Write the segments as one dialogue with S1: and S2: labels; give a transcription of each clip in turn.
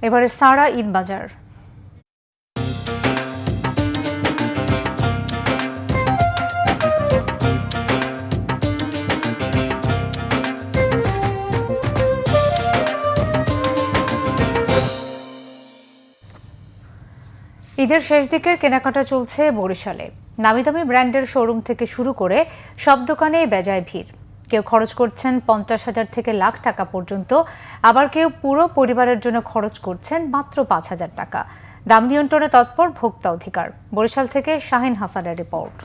S1: এবারে সারা ঈদ বাজার। ঈদের শেষ দিকের কেনাকাটা চলছে বরিশালে। নামি দামি ব্র্যান্ডের শোরুম থেকে শুরু করে সব দোকানে বেজায় ভিড়। কেউ খরচ করছেন 50,000 থেকে লাখ টাকা পর্যন্ত, আবার কেউ পুরো পরিবারের জন্য খরচ করছেন মাত্র 5,000 টাকা। দাম নিয়ন্ত্রণে তৎপর ভোক্তা অধিকার। বরিশাল থেকে শাহিন হাসানের রিপোর্ট।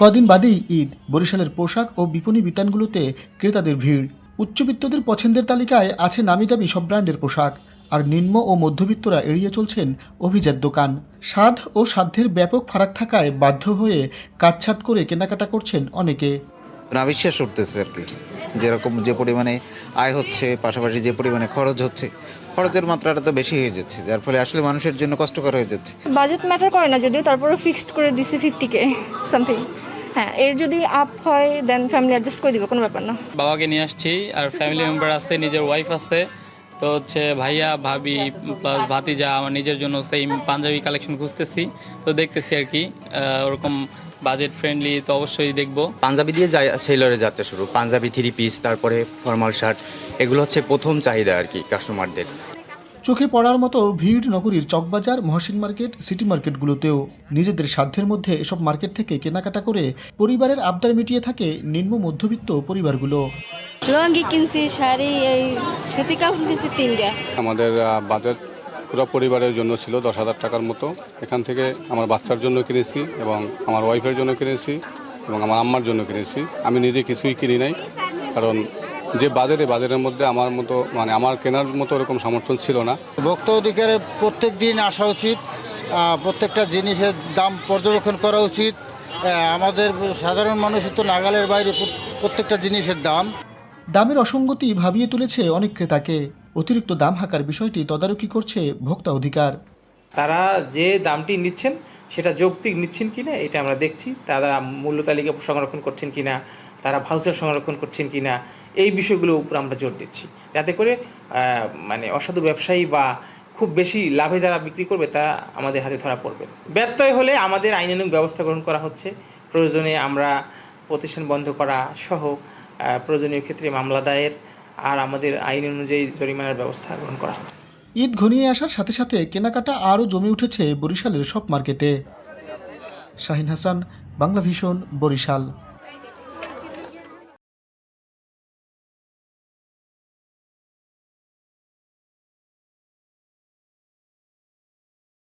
S2: কদিন বাদেই ঈদ, বরিশালের পোশাক ও বিপণী বিতানগুলোতে ক্রেতাদের ভিড়। উচ্চবিত্তদের পছন্দের তালিকায় আছে নামি দামি সব ব্র্যান্ডের পোশাক, আর নিম্ন ও মধ্যবিত্তরা এড়িয়ে চলছেন অভিজাত দোকান। স্বাদ ও সাধ্যের ব্যাপক ফারাক থাকায় বাধ্য হয়ে কাটছাট করে কেনাকাটা করছেন অনেকে।
S3: নাবিশ্বাস উঠতেছে আর কি, যেরকম যে পরিমাণে আয় হচ্ছে, পাশাপাশি যে পরিমাণে খরচ হচ্ছে, খরচের মাত্রাটা তো বেশি হয়ে যাচ্ছে, যার ফলে আসলে মানুষের জন্য কষ্টকর হয়ে যাচ্ছে।
S4: বাজেট ম্যাটার করে না যদিও, তারপরে ফিক্সড করে দিছি 50K সামথিং। হ্যাঁ, এর যদি আপ হয় দেন ফ্যামিলি অ্যাডজাস্ট করে দিবে, কোনো ব্যাপার না।
S5: বাবাকে নিয়ে আসছি, আর ফ্যামিলি মেম্বার আছে, নিজের ওয়াইফ আছে, তো হচ্ছে ভাইয়া ভাবি প্লাস ভাতিজা, আমার নিজের জন্য সেই পাঞ্জাবি কালেকশন খুঁজতেছি, তো দেখতেছি আর কি ওরকম বাজেট ফ্রেন্ডলি তো অবশ্যই দেখবো।
S6: পাঞ্জাবি দিয়ে যায় সেলরে যাত্রা শুরু, পাঞ্জাবি, 3 পিস, তারপরে ফর্মাল শার্ট, এগুলো হচ্ছে প্রথম চাহিদা আর কি কাস্টমারদের।
S2: চোখে পড়ার মতো ভিড় নগরীর চকবাজার, মহসিন মার্কেট, সিটি মার্কেটগুলোতেও। নিজেদের সাধ্যের মধ্যে এসব মার্কেট থেকে কেনাকাটা করে পরিবারের আবদার মিটিয়ে থাকে নিম্ন মধ্যবিত্ত পরিবারগুলো।
S7: লঙ্গি কিনছি, শাড়ি, এই সুতি কাপড় কিনছি 3টা।
S8: আমাদের বাজেট পুরো পরিবারের জন্য ছিল 10,000 টাকার মতো। এখান থেকে আমার বাচ্চার জন্য কিনেছি এবং আমার ওয়াইফের জন্য কিনেছি এবং আমার আম্মার জন্য কিনেছি। আমি নিজে কিছুই কিনি নাই, কারণ যে বাজারের মধ্যে আমার মতো আমার কেনার মতো এরকম সমর্থন ছিল না।
S9: ভোক্তা অধিকারে প্রত্যেক দিন আসা উচিত, প্রত্যেকটা জিনিসের দাম পর্যবেক্ষণ করা উচিত। আমাদের সাধারণ মানুষের তো নাগালের বাইরে প্রত্যেকটা জিনিসের দাম।
S2: দামের অসঙ্গতি ভাবিয়ে তুলেছে অনেক ক্রেতাকে। অতিরিক্ত দাম হাঁকার বিষয়টি তদারকি করছে ভোক্তা অধিকার।
S10: তারা যে দামটি নিচ্ছেন সেটা যৌক্তিক নিচ্ছেন কিনা এটা আমরা দেখছি। তারা মূল্য তালিকা সংরক্ষণ করছেন কিনা, তারা ভাউচার সংরক্ষণ করছেন কিনা, এই বিষয়গুলোর উপর আমরা জোর দিচ্ছি, যাতে করে অসাধু ব্যবসায়ী বা খুব বেশি লাভে যারা বিক্রি করবে তারা আমাদের হাতে ধরা পড়বে। ব্যত্যয় হলে আমাদের আইনানুগ ব্যবস্থা গ্রহণ করা হচ্ছে। প্রয়োজনে আমরা প্রতিষ্ঠান বন্ধ করা সহ প্রয়োজনীয় ক্ষেত্রে মামলা দায়ের আর আমাদের আইন অনুযায়ী জরিমানার ব্যবস্থা গ্রহণ করা হবে।
S2: ঈদ ঘনিয়ে আসার সাথে সাথে কেনাকাটা আরও জমে উঠেছে বরিশালের সব মার্কেটে। শাহিন হাসান, বাংলা ভিশন, বরিশাল।